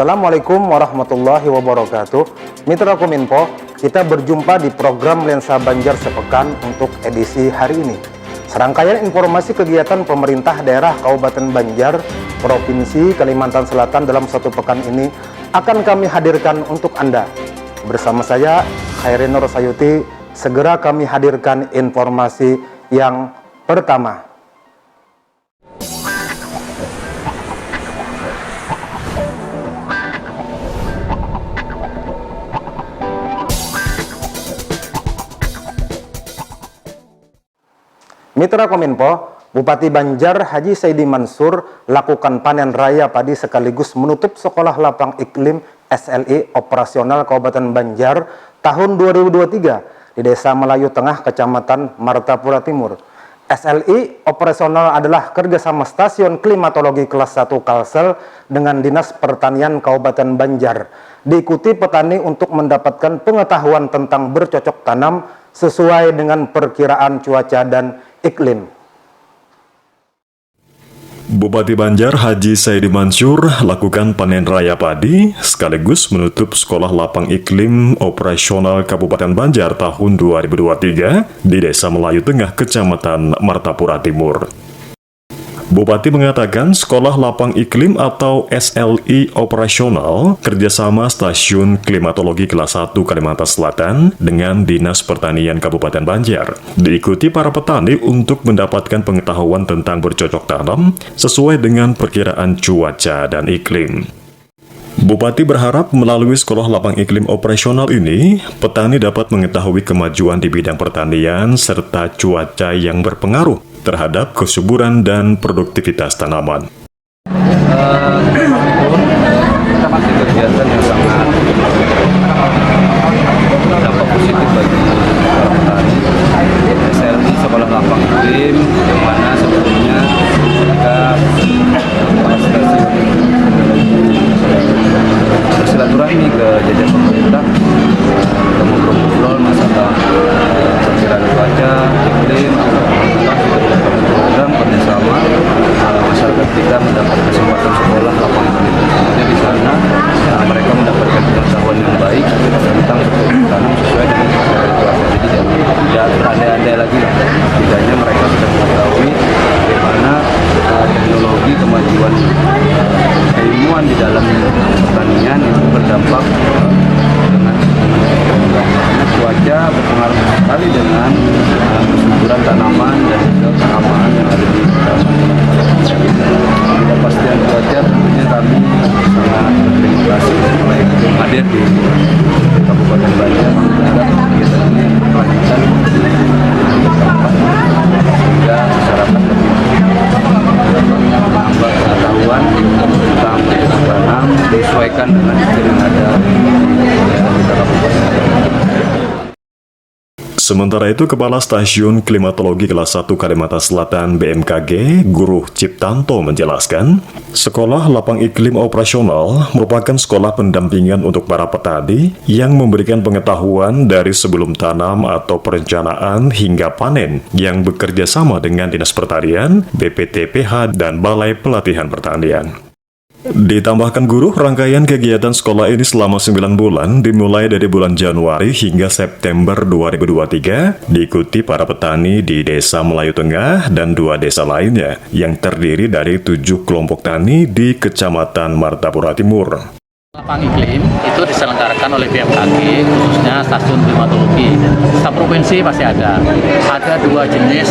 Assalamualaikum warahmatullahi wabarakatuh. Mitra Kominfo, kita berjumpa di program Lensa Banjar Sepekan untuk edisi hari ini. Serangkaian informasi kegiatan pemerintah daerah Kabupaten Banjar, Provinsi Kalimantan Selatan dalam satu pekan ini akan kami hadirkan untuk Anda. Bersama saya, Khairin Nur Sayuti, segera kami hadirkan informasi yang pertama. Mitra Kominfo, Bupati Banjar Haji Saidi Mansur lakukan panen raya padi sekaligus menutup Sekolah Lapang Iklim SLI operasional Kabupaten Banjar tahun 2023 di Desa Melayu Tengah, Kecamatan Martapura Timur. SLI operasional adalah kerjasama stasiun klimatologi kelas 1 Kalsel dengan Dinas Pertanian Kabupaten Banjar. Diikuti petani untuk mendapatkan pengetahuan tentang bercocok tanam sesuai dengan perkiraan cuaca dan iklim. Bupati Banjar Haji Saidi Mansur lakukan panen raya padi sekaligus menutup Sekolah Lapang Iklim operasional Kabupaten Banjar tahun 2023 di Desa Melayu Tengah, Kecamatan Martapura Timur. Bupati mengatakan Sekolah Lapang Iklim atau SLI operasional kerjasama Stasiun Klimatologi Kelas 1 Kalimantan Selatan dengan Dinas Pertanian Kabupaten Banjar. Diikuti para petani untuk mendapatkan pengetahuan tentang bercocok tanam sesuai dengan perkiraan cuaca dan iklim. Bupati berharap melalui Sekolah Lapang Iklim operasional ini, petani dapat mengetahui kemajuan di bidang pertanian serta cuaca yang berpengaruh terhadap kesuburan dan produktivitas tanaman. Kita masih kegiatan yang sangat dampak positif bagi petani. SLI Sekolah Lapang Iklim yang mana sebetulnya kita bersilaturahmi ke jajaran pemerintah, kita ngobrol-ngobrol masalah perkiraan cuaca, iklim, program kerjasama masyarakat kita mendapat kesempatan sekolah lapang iklim. Jadi di sana mereka mendapatkan pengetahuan yang baik tentang tanam sesuai dengan perkiraan cuaca. Jadi tidak berandai-andai lagi, setidaknya mereka sudah mengetahui bagaimana teknologi kemajuan keilmuan di dalam pertanian itu berdampak dengan cuaca berpengaruh sekali dengan kesuburan tanaman dan juga keamanan yang ada di tanaman. Kepastian cuaca tentunya kami sangat berterima kasih mulai hadir di Kabupaten Banjar sehingga kegiatan ini berkelanjutan sehingga masyarakat menambah pengetahuan tentang tanam disesuaikan dengan iklim yang ada di Kabupaten. Sementara itu, Kepala Stasiun Klimatologi Kelas 1 Kalimantan Selatan BMKG, Guru Ciptanto menjelaskan, Sekolah Lapang Iklim Operasional merupakan sekolah pendampingan untuk para petani yang memberikan pengetahuan dari sebelum tanam atau perencanaan hingga panen yang bekerja sama dengan Dinas Pertanian, BPTPH, dan Balai Pelatihan Pertanian. Ditambahkan guru, rangkaian kegiatan sekolah ini selama 9 bulan dimulai dari bulan Januari hingga September 2023 diikuti para petani di Desa Melayu Tengah dan 2 desa lainnya yang terdiri dari 7 kelompok tani di Kecamatan Martapura Timur. Lapang Iklim itu diselenggarakan oleh BMKG, khususnya Stasiun Klimatologi. Setiap provinsi pasti ada. Ada 2 jenis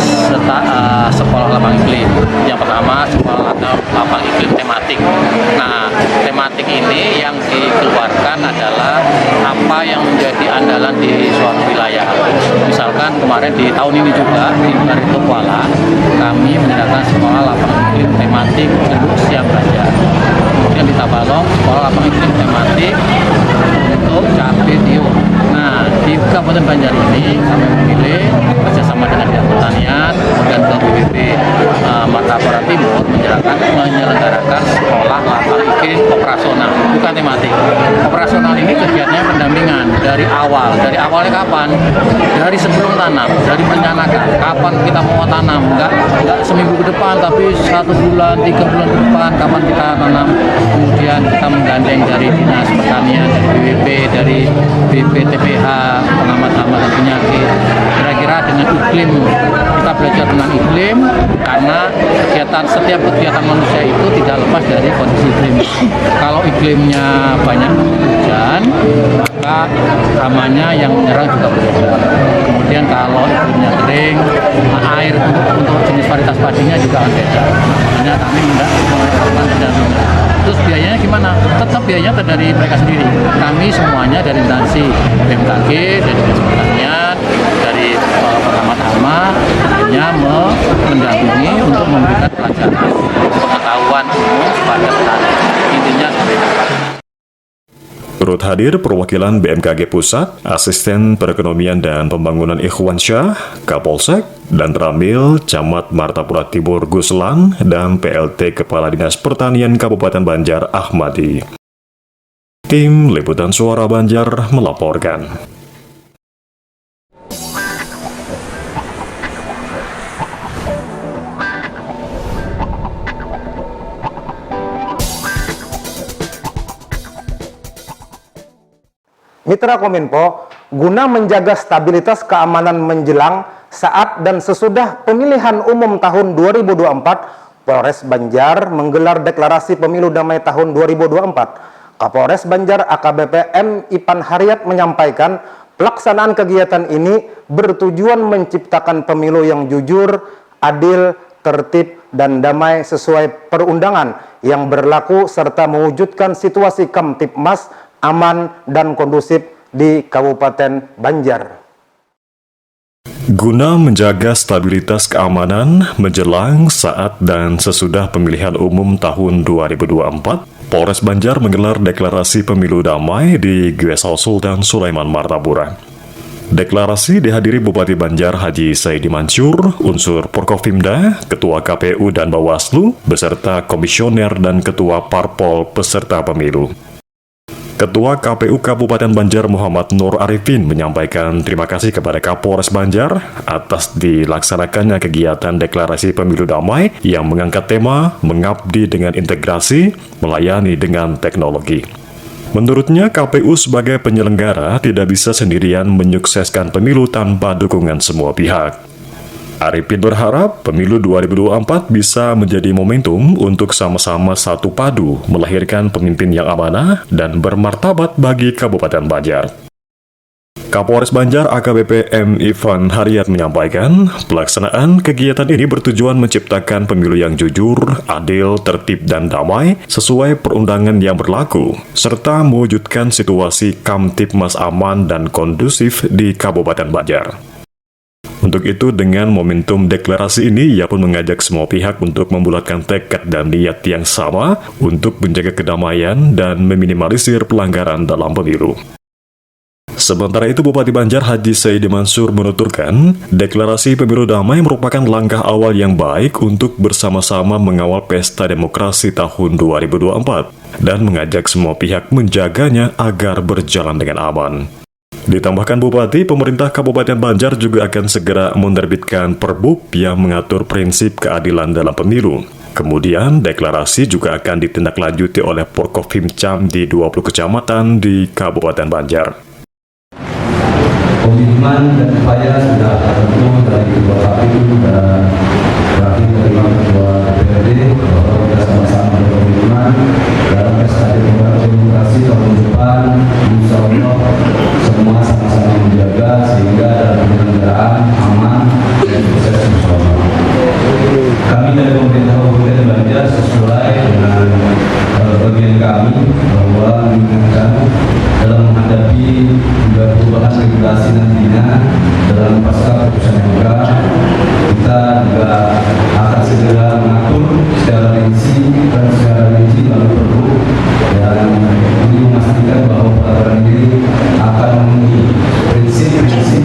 sekolah lapang iklim. Yang pertama sekolah lapang iklim tematik. Nah, tematik ini yang dikeluarkan adalah apa yang menjadi andalan di suatu wilayah. Misalkan kemarin di tahun ini juga di Baritokuala kami menyelenggarakan sekolah lapang iklim tematik Teluk Siam Banjar. Kemudian di Tabalong sekolah lapang iklim tematik untuk cabai tiur. Nah, di Kabupaten Banjar ini kami memilih kerjasama dengan Dinas Pertanian dan BPP Martapura Timur menyelenggarakan sekolah lapang iklim operasional, bukan tematik. Operasional ini kegiatannya pendampingan dari awal. Dari awalnya kapan? Dari sebelum tanam, dari merencanakan kapan kita mau tanam, enggak seminggu ke depan, tapi 1 bulan, 3 bulan ke depan kapan kita tanam. kemudian kita menggandeng dari Dinas Pertanian, dari BWP, dari BPTPH, pengamat hama dan penyakit. Kira-kira dengan iklim, kita belajar tentang iklim, karena setiap kegiatan manusia itu tidak lepas dari kondisi iklim. Kalau iklimnya banyak hujan, maka hamanya yang menyerang juga berbeda. Kemudian kalau iklimnya kering, air untuk jenis varietas padinya juga akan beda. Makanya kami melakukan pendampingan. Terus biayanya gimana? Tetap biayanya dari mereka sendiri. Kami semuanya dari instansi BMKG, dari Dinas Pertanian, dari pengamat hama, hanya mendampingi untuk memberikan pelajaran pengetahuan umum kepada petani. Intinya seperti itu. Turut hadir perwakilan BMKG Pusat, Asisten Perekonomian dan Pembangunan Ikhwansyah, Kapolsek, dan Ramil, Camat Martapura Timur Guslang, dan PLT Kepala Dinas Pertanian Kabupaten Banjar Ahmadi. Tim Liputan Suara Banjar melaporkan. Mitra Kominfo, guna menjaga stabilitas keamanan menjelang, saat dan sesudah pemilihan umum tahun 2024, Polres Banjar menggelar deklarasi pemilu damai tahun 2024. Kapolres Banjar AKBP M. Ipan Haryat menyampaikan, pelaksanaan kegiatan ini bertujuan menciptakan pemilu yang jujur, adil, tertib, dan damai sesuai perundangan yang berlaku serta mewujudkan situasi Kamtipmas aman dan kondusif di Kabupaten Banjar. Guna menjaga stabilitas keamanan menjelang, saat, dan sesudah pemilihan umum tahun 2024, Polres Banjar menggelar deklarasi pemilu damai di Gwesal Sultan Sulaiman Martapura. Deklarasi dihadiri Bupati Banjar Haji Saidi Mansur, unsur Porkopimda, Ketua KPU dan Bawaslu, beserta komisioner dan Ketua Parpol peserta pemilu. Ketua KPU Kabupaten Banjar Muhammad Nur Arifin menyampaikan terima kasih kepada Kapolres Banjar atas dilaksanakannya kegiatan deklarasi pemilu damai yang mengangkat tema mengabdi dengan integrasi, melayani dengan teknologi. Menurutnya, KPU sebagai penyelenggara tidak bisa sendirian menyukseskan pemilu tanpa dukungan semua pihak. Arifin berharap pemilu 2024 bisa menjadi momentum untuk sama-sama satu padu melahirkan pemimpin yang amanah dan bermartabat bagi Kabupaten Banjar. Kapolres Banjar AKBP M. Ipan Haryat menyampaikan, pelaksanaan kegiatan ini bertujuan menciptakan pemilu yang jujur, adil, tertib, dan damai sesuai perundangan yang berlaku, serta mewujudkan situasi Kamtipmas aman dan kondusif di Kabupaten Banjar. Untuk itu, dengan momentum deklarasi ini, ia pun mengajak semua pihak untuk membulatkan tekad dan niat yang sama untuk menjaga kedamaian dan meminimalisir pelanggaran dalam pemilu. Sementara itu, Bupati Banjar Haji Saidi Mansur menuturkan, deklarasi pemilu damai merupakan langkah awal yang baik untuk bersama-sama mengawal pesta demokrasi tahun 2024 dan mengajak semua pihak menjaganya agar berjalan dengan aman. Ditambahkan Bupati, pemerintah Kabupaten Banjar juga akan segera menerbitkan Perbub yang mengatur prinsip keadilan dalam pemilu. Kemudian, deklarasi juga akan ditindaklanjuti oleh Porkopimcam di 20 kecamatan di Kabupaten Banjar. Komitmen dan upaya sudah tentu dari Ketua KPU dan terakhir dari Ketua DPRD bahwa kita sama-sama berkomitmen dalam pesta demokrasi tahun depan, insya Allah semua sama-sama menjaga sehingga dalam penyelenggaraan aman dan sukses bersama. Kami dari pemerintah Kabupaten Banjar sesuai dengan bagian kami bahwa mengingatkan dalam menghadapi perubahan regulasi nantinya dalam pasca keputusan MK, kita juga akan segera mengatur secara rinci melalui Perbu dan ini memastikan bahwa peraturan ini akan memenuhi prinsip-prinsip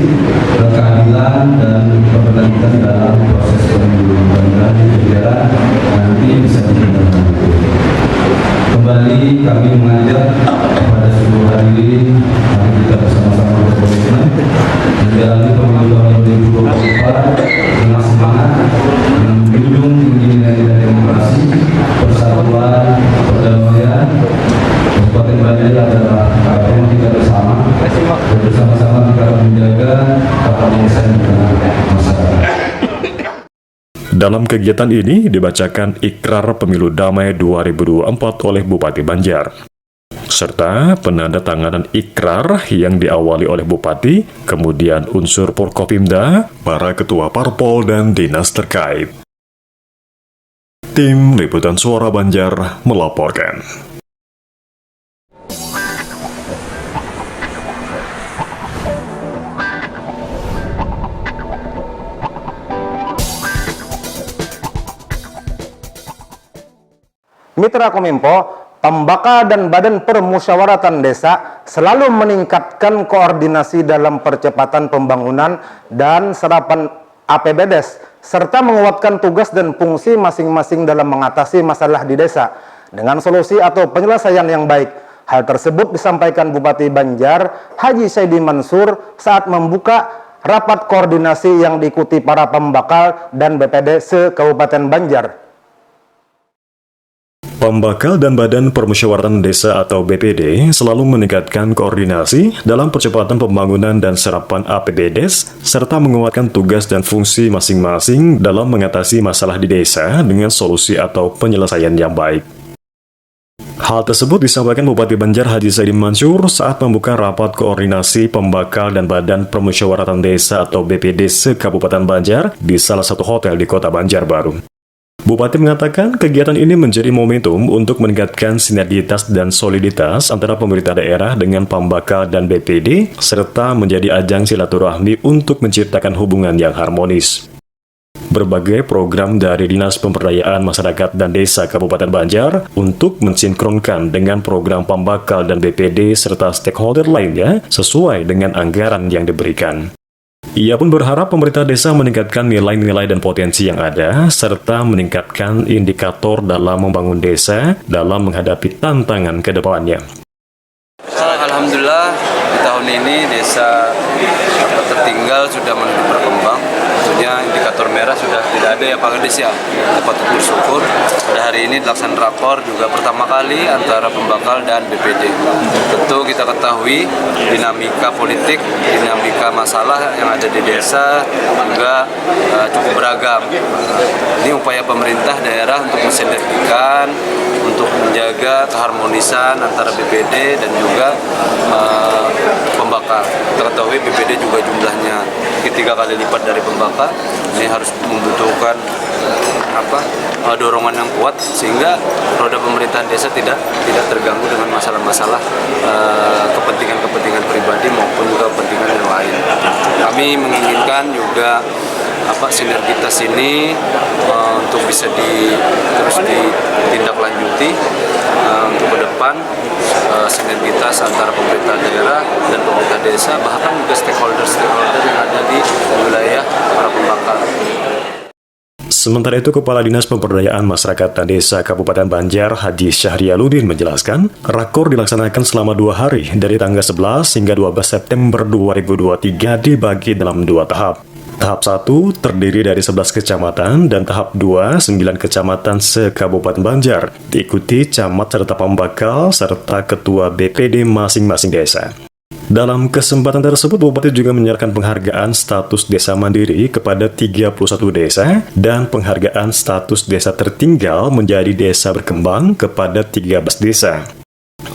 keadilan dan keberlanjutan dalam proses pemilu dan negara nanti bisa ditindaklanjuti. Kembali kami mengajak kepada seluruh hadirin, mari kita bersama-sama berkomitmen menjalani pemilu tahun 2024 dengan semangat Dalam kegiatan ini dibacakan Ikrar Pemilu Damai 2024 oleh Bupati Banjar, serta penandatanganan ikrar yang diawali oleh Bupati, kemudian unsur Forkopimda, para ketua parpol dan dinas terkait. Tim Liputan Suara Banjar melaporkan. Mitra Kominfo, Pembaka dan Badan Permusyawaratan Desa selalu meningkatkan koordinasi dalam percepatan pembangunan dan serapan APBDes, serta menguatkan tugas dan fungsi masing-masing dalam mengatasi masalah di desa dengan solusi atau penyelesaian yang baik. Hal tersebut disampaikan Bupati Banjar, Haji Saidi Mansur, saat membuka rapat koordinasi yang diikuti para pembakal dan BPD se-Kabupaten Banjar. Pembakal dan Badan Permusyawaratan Desa atau BPD selalu meningkatkan koordinasi dalam percepatan pembangunan dan serapan APBDes, serta menguatkan tugas dan fungsi masing-masing dalam mengatasi masalah di desa dengan solusi atau penyelesaian yang baik. Hal tersebut disampaikan Bupati Banjar Haji Saidi Mansur saat membuka rapat koordinasi Pembakal dan Badan Permusyawaratan Desa atau BPD se-Kabupaten Banjar di salah satu hotel di Kota Banjarbaru. Bupati mengatakan kegiatan ini menjadi momentum untuk meningkatkan sinergitas dan soliditas antara pemerintah daerah dengan Pembakal dan BPD, serta menjadi ajang silaturahmi untuk menciptakan hubungan yang harmonis. Berbagai program dari Dinas Pemberdayaan Masyarakat dan Desa Kabupaten Banjar untuk mensinkronkan dengan program Pembakal dan BPD serta stakeholder lainnya sesuai dengan anggaran yang diberikan. Ia pun berharap pemerintah desa meningkatkan nilai-nilai dan potensi yang ada, serta meningkatkan indikator dalam membangun desa dalam menghadapi tantangan ke depannya. Alhamdulillah, di tahun ini desa tertinggal sudah menuju berkembang. Tentunya indikator merah sudah tidak ada ya Pak Kades ya. Kita patut bersyukur. Pada hari ini dilaksanakan rakor juga pertama kali antara Pembakal dan BPD. Tentu kita ketahui dinamika politik, dinamika masalah yang ada di desa juga cukup beragam. Ini upaya pemerintah daerah untuk mensinergikan, untuk menjaga keharmonisan antara BPD dan juga Pembakal. Kita ketahui BPD juga jumlahnya 3 kali lipat dari Pembakal. Ini harus membutuhkan dorongan yang kuat sehingga roda pemerintahan desa tidak terganggu dengan masalah-masalah kepentingan pribadi maupun juga kepentingan yang lain. Kami menginginkan juga sinergitas ini untuk bisa terus ditindaklanjuti untuk ke depan, sinergitas antara pemerintah daerah dan pemerintah desa, bahkan juga stakeholder yang ada di wilayah para Pembakal. Sementara itu, Kepala Dinas Pemberdayaan Masyarakat dan Desa Kabupaten Banjar, Haji Syahrialudin menjelaskan, rakor dilaksanakan selama 2 hari dari tanggal 11 hingga 12 September 2023 dibagi dalam 2 tahap. Tahap 1 terdiri dari 11 kecamatan dan tahap 2 9 kecamatan se-Kabupaten Banjar, diikuti camat serta pembakal serta ketua BPD masing-masing desa. Dalam kesempatan tersebut, Bupati juga menyerahkan penghargaan status desa mandiri kepada 31 desa dan penghargaan status desa tertinggal menjadi desa berkembang kepada 13 desa.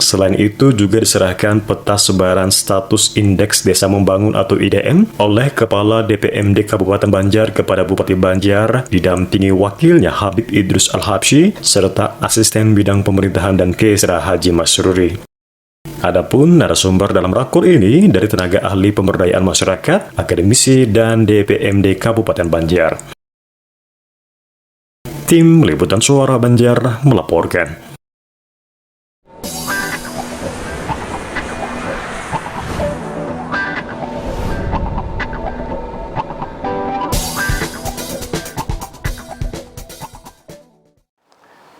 Selain itu juga diserahkan peta sebaran status Indeks Desa Membangun atau IDM oleh Kepala DPMD Kabupaten Banjar kepada Bupati Banjar didampingi wakilnya Habib Idrus Al-Habsyi serta Asisten Bidang Pemerintahan dan Kesra Haji Masruri. Adapun narasumber dalam rakor ini dari tenaga ahli pemberdayaan masyarakat, akademisi, dan DPMD Kabupaten Banjar. Tim Liputan Suara Banjar melaporkan.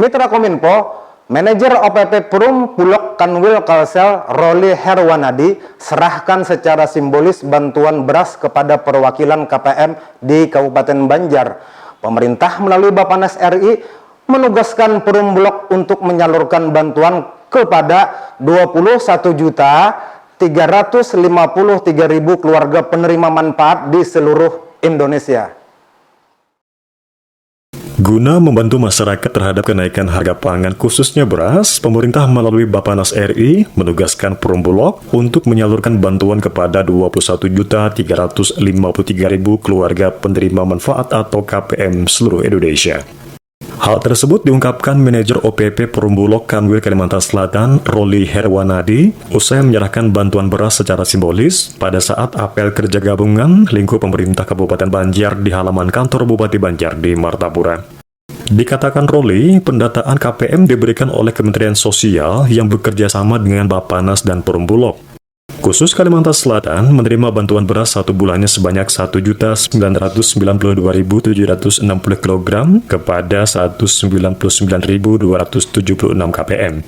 Mitra Kominfo, Manajer OPP Perum Bulog Kanwil Kalsel Roli Herwanadi serahkan secara simbolis bantuan beras kepada perwakilan KPM di Kabupaten Banjar. Pemerintah melalui Bappenas RI menugaskan Perum Bulog untuk menyalurkan bantuan kepada 21.353.000 keluarga penerima manfaat di seluruh Indonesia. Guna membantu masyarakat terhadap kenaikan harga pangan khususnya beras, pemerintah melalui Bappenas RI menugaskan Perum Bulog untuk menyalurkan bantuan kepada 21.353.000 keluarga penerima manfaat atau KPM seluruh Indonesia. Hal tersebut diungkapkan Manajer OPP Perum Bulog Kanwil Kalimantan Selatan, Roli Herwanadi, usai menyerahkan bantuan beras secara simbolis pada saat apel kerja gabungan lingkup pemerintah Kabupaten Banjar di halaman kantor Bupati Banjar di Martapura. Dikatakan Roli, pendataan KPM diberikan oleh Kementerian Sosial yang bekerja sama dengan Bappenas dan Perum Bulog. Khusus Kalimantan Selatan menerima bantuan beras satu bulannya sebanyak 1.992.760 kg kepada 199.276 KPM.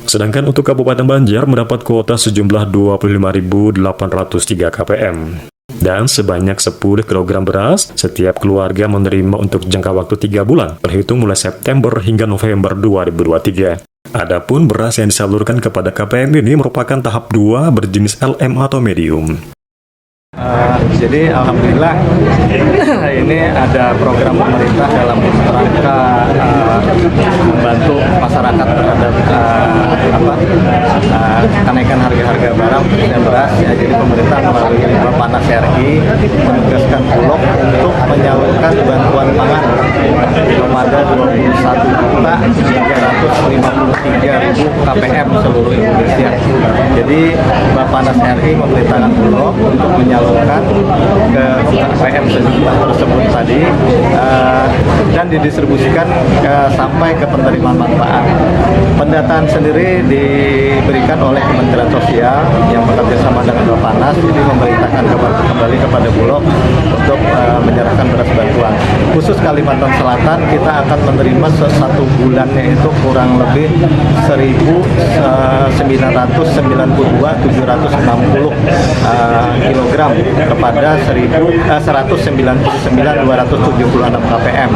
Sedangkan untuk Kabupaten Banjar mendapat kuota sejumlah 25.803 KPM. Dan sebanyak 10 kg beras setiap keluarga menerima untuk jangka waktu 3 bulan, terhitung mulai September hingga November 2023. Adapun beras yang disalurkan kepada KPM ini merupakan tahap 2 berjenis LM atau medium. Jadi alhamdulillah ini ada program pemerintah dalam rangka membantu masyarakat terhadap kenaikan harga-harga barang dan beras. Ya, jadi pemerintah melalui Bappenas RI menugaskan Bulog untuk menyalurkan bantuan pangan kepada 21.353.000 KPM seluruh Indonesia. Jadi Bappenas RI memerintahkan Bulog untuk menyalurkan ke KPM tersebut tadi dan didistribusikan sampai ke penerima manfaat. Pendataan sendiri diberikan oleh Kementerian Sosial yang bekerja sama dengan Bappenas, jadi memerintahkan kembali kepada Bulog untuk menyerahkan beras bantuan. Khusus Kalimantan Selatan kita akan menerima satu bulannya itu kurang lebih 1.992.760 kg kepada 199.276 KPM.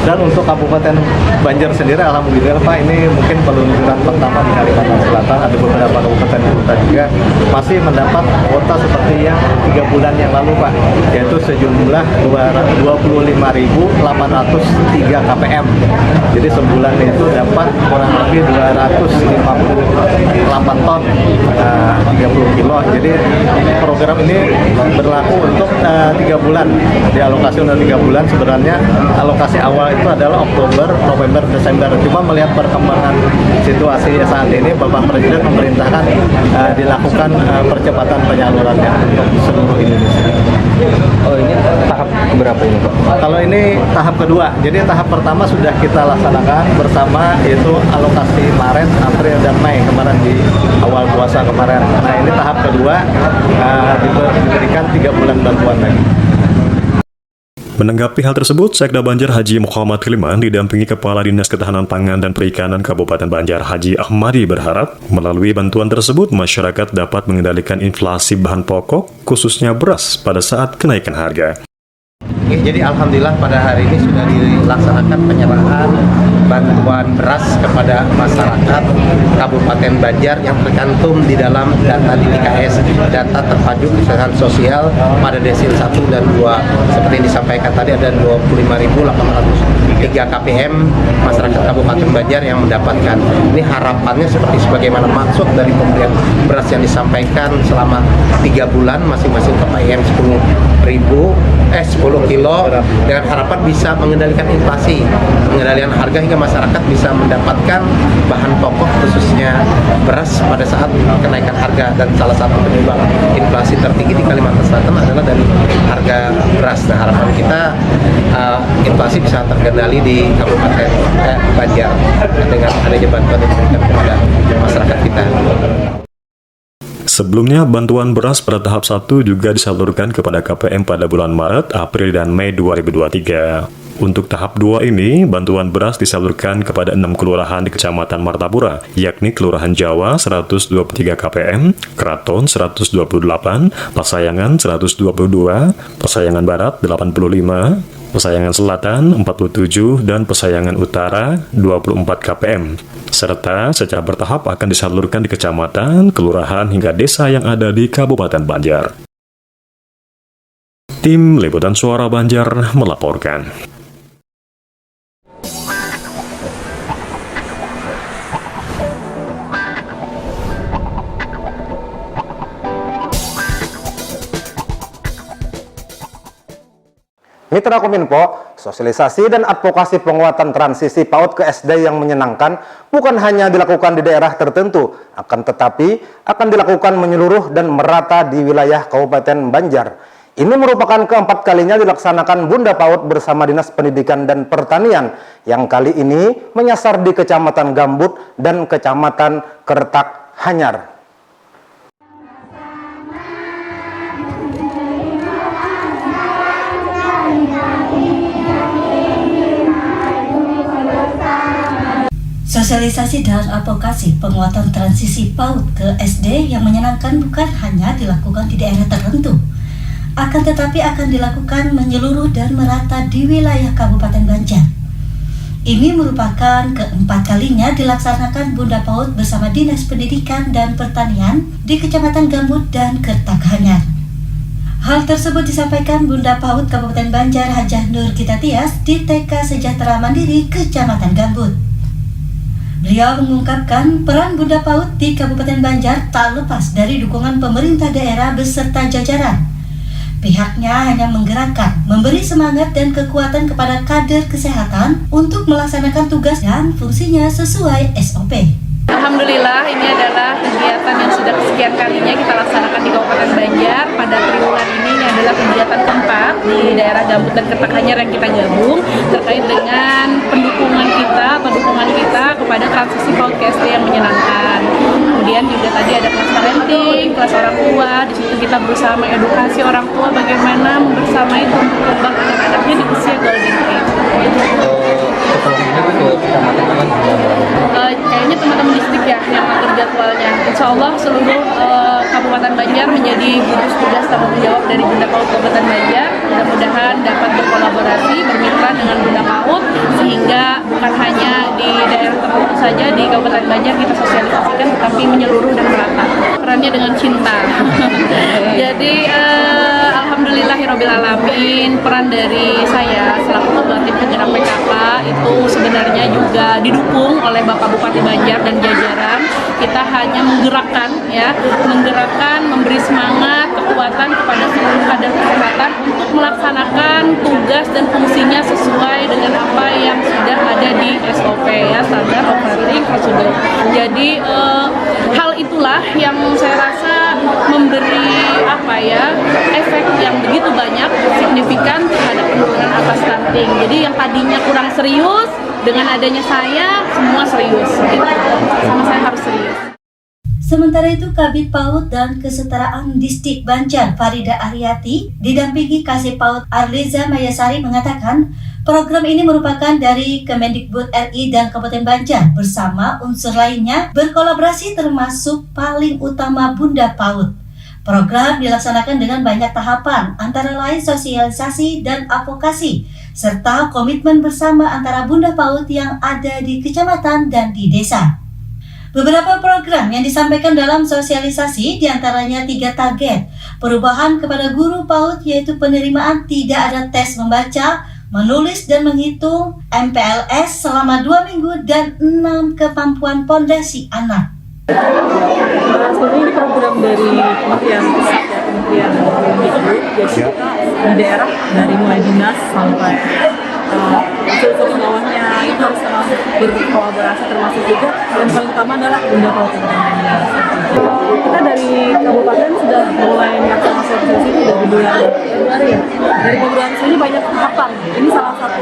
Dan untuk Kabupaten Banjar sendiri alhamdulillah Pak, ini mungkin peluncuran pertama di Kalimantan Selatan. Ada beberapa kabupaten kota juga masih mendapat kuota seperti yang 3 bulan yang lalu Pak, yaitu sejumlah 25.803 KPM. Jadi sebulan itu dapat kurang lebih 258 ton 30 kilo. Jadi program ini berlaku untuk 3 bulan, dialokasi untuk 3 bulan. Sebenarnya alokasi awal itu adalah Oktober, November, Desember. Cuma melihat perkembangan situasi saat ini, Bapak Presiden memerintahkan dilakukan percepatan penyalurannya untuk seluruh Indonesia. Oh, ini tahap keberapa ini Pak? Kalau ini tahap kedua, jadi tahap pertama sudah kita laksanakan bersama, yaitu alokasi Maret, April, dan Mei kemarin di awal puasa kemarin. Nah ini tahap kedua, diberikan 3 bulan bantuan lagi. Menanggapi hal tersebut, Sekda Banjar Haji Muhammad Khiliman didampingi Kepala Dinas Ketahanan Pangan dan Perikanan Kabupaten Banjar Haji Ahmadi berharap melalui bantuan tersebut masyarakat dapat mengendalikan inflasi bahan pokok khususnya beras pada saat kenaikan harga. Jadi alhamdulillah pada hari ini sudah dilaksanakan penyerahan bantuan beras kepada masyarakat Kabupaten Banjar yang tercantum di dalam data di DKS, data terpadu kesejahteraan sosial pada desil 1 dan 2. Seperti yang disampaikan tadi ada 25.803 KPM masyarakat Kabupaten Banjar yang mendapatkan. Ini harapannya seperti sebagaimana maksud dari pemberian beras yang disampaikan selama 3 bulan masing-masing KPM 10 kilo dengan harapan bisa mengendalikan inflasi, pengendalian harga hingga masyarakat bisa mendapatkan bahan pokok khususnya beras pada saat kenaikan harga. Dan salah satu penyebab inflasi tertinggi di Kalimantan Selatan adalah dari harga beras. Nah harapan kita inflasi bisa terkendali di Kabupaten Banjar dengan adanya bantuan yang diberikan kepada masyarakat kita. Sebelumnya, bantuan beras pada tahap 1 juga disalurkan kepada KPM pada bulan Maret, April, dan Mei 2023. Untuk tahap 2 ini, bantuan beras disalurkan kepada 6 kelurahan di Kecamatan Martapura, yakni Kelurahan Jawa 123 KPM, Keraton 128, Pasayangan 122, Pasayangan Barat 85, Pasayangan Selatan 47, dan Pasayangan Utara 24 KPM. Serta secara bertahap akan disalurkan di kecamatan, kelurahan, hingga desa yang ada di Kabupaten Banjar. Tim Liputan Suara Banjar melaporkan. Mitra Kominfo, sosialisasi dan advokasi penguatan transisi PAUD ke SD yang menyenangkan bukan hanya dilakukan di daerah tertentu, akan tetapi akan dilakukan menyeluruh dan merata di wilayah Kabupaten Banjar. Ini merupakan keempat kalinya dilaksanakan Bunda PAUD bersama Dinas Pendidikan dan Pertanian yang kali ini menyasar di Kecamatan Gambut dan Kecamatan Kertak Hanyar. Sosialisasi dan advokasi penguatan transisi PAUD ke SD yang menyenangkan bukan hanya dilakukan di daerah tertentu, akan tetapi akan dilakukan menyeluruh dan merata di wilayah Kabupaten Banjar. Ini merupakan keempat kalinya dilaksanakan Bunda PAUD bersama Dinas Pendidikan dan Pertanian di Kecamatan Gambut dan Kertak Hanyar. Hal tersebut disampaikan Bunda PAUD Kabupaten Banjar Hajah Nur Kitatias di TK Sejahtera Mandiri Kecamatan Gambut. Beliau mengungkapkan peran Bunda PAUD di Kabupaten Banjar tak lepas dari dukungan pemerintah daerah beserta jajaran. Pihaknya hanya menggerakkan, memberi semangat dan kekuatan kepada kader kesehatan untuk melaksanakan tugas dan fungsinya sesuai SOP. Alhamdulillah, ini adalah kegiatan yang sudah kesekian kalinya kita laksanakan di Kabupaten Banjar. Pada triwulan ini adalah kegiatan keempat di daerah Gambut dan Kertak Hanyar yang kita gabung terkait dengan dukungan kita kepada transisi PAUD ke SD yang menyenangkan. Kemudian juga tadi ada kelas parenting, kelas orang tua. Di situ kita berusaha mengedukasi orang tua bagaimana membersamai tumbuh kembang anak-anaknya di usia golden age. Kayaknya teman-teman distrik ya yang mengatur jadwalnya. Insya Allah seluruh Kabupaten Banjar menjadi gugus tugas tanggung jawab dari Bunda PAUD Kabupaten Banjar. Mudah-mudahan dapat berkolaborasi, bermitra dengan Bunda PAUD sehingga bukan hanya di daerah tertentu saja di Kabupaten Banjar kita sosialisasikan, tetapi menyeluruh dan merata. Perannya dengan cinta. Jadi alhamdulillahirobbilalamin, peran dari saya selaku ketua tim penggerak PKK itu sebenarnya juga didukung oleh Bapak Bupati Banjar dan jajaran. Kita hanya menggerakkan, memberi semangat, kekuatan kepada seluruh kader kesehatan untuk melaksanakan tugas dan fungsinya sesuai dengan apa yang sudah ada di SOP ya, standar operating procedure. Jadi hal itulah yang saya rasa memberi efek yang begitu banyak signifikan terhadap penurunan angka stunting. Jadi yang tadinya kurang serius, dengan adanya saya semua serius gitu. Sama saya harus serius. Sementara itu, Kabid PAUD dan Kesetaraan Distrik Banjar Farida Aryati didampingi Kasih PAUD Arliza Mayasari mengatakan program ini merupakan dari Kemendikbud RI dan Kabupaten Banjar bersama unsur lainnya berkolaborasi termasuk paling utama Bunda PAUD. Program dilaksanakan dengan banyak tahapan, antara lain sosialisasi dan advokasi, serta komitmen bersama antara Bunda PAUD yang ada di kecamatan dan di desa. Beberapa program yang disampaikan dalam sosialisasi diantaranya 3 target, perubahan kepada guru PAUD yaitu penerimaan tidak ada tes membaca, menulis dan menghitung, MPLS selama 2 minggu, dan 6 kemampuan pondasi anak. Sebenarnya ini program dari Kementerian Pusat ya, Kementerian Mendikbud. Jadi kita di daerah dari mulai dinas sampai unsur bawahnya itu harus berkolaborasi, termasuk juga dan paling utama adalah Bunda PAUD. Kita dari kabupaten sudah mulai melakukan sosialisasi itu dari bulan Februari ya. Dari Februari sini banyak tahapan. Ini salah satu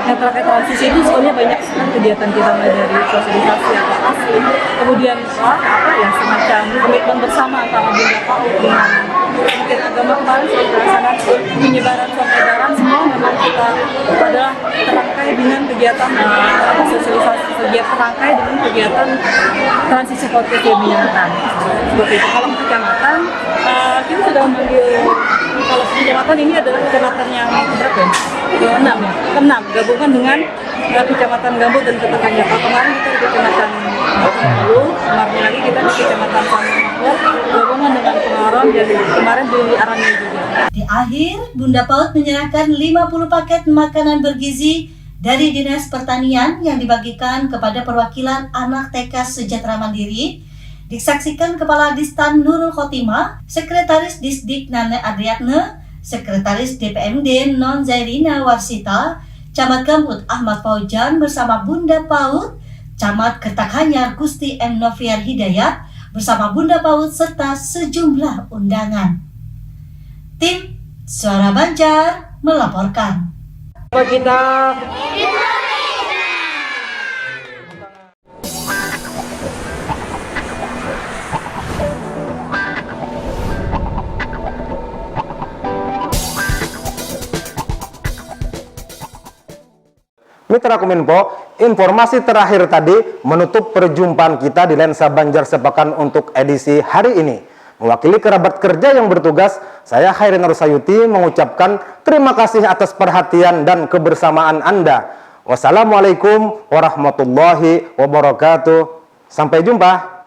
yang terkait transisi itu sebenarnya banyak kegiatan kita, mulai dari sosialisasi advokasi, kemudian semacam komitmen bersama antara Bunda PAUD dengan Kementerian Agama kemarin sudah dilaksanakan penyebaran surat edaran. Semua memang kita adalah terangkai dengan kegiatan sosialisasi, terangkai dengan kegiatan transisi PAUD ke menyenangkan. Seperti itu. Kalau kecamatan kita sudah memanggil, kalau kecamatan ini adalah kecamatan yang berapa ya? Ke-6 gabungan dengan Kecamatan Gambut dan Kertak Hanyar. Kemarin kita di Kecamatan Lalu, kemarin lagi kita di Kecamatan Samangkor, gabungan dengan Pengaron, dan kemarin di Aranya juga. Di akhir, Bunda PAUD menyerahkan 50 paket makanan bergizi dari Dinas Pertanian yang dibagikan kepada perwakilan anak TK Sejahtera Mandiri. Disaksikan Kepala Distan Nurul Khotimah, Sekretaris Disdik Nane Adriatne, Sekretaris DPMD Non Zairina Warsita, Camat Gambut Ahmad Faujan bersama Bunda PAUD, Camat Kertakhanyar Gusti M. Noviar Hidayat bersama Bunda PAUD serta sejumlah undangan. Tim Suara Banjar melaporkan. Mitra Kominfo, informasi terakhir tadi menutup perjumpaan kita di Lensa Banjar Sepekan untuk edisi hari ini. Mewakili kerabat kerja yang bertugas, saya Khairin Rusayuti mengucapkan terima kasih atas perhatian dan kebersamaan Anda. Wassalamualaikum warahmatullahi wabarakatuh. Sampai jumpa.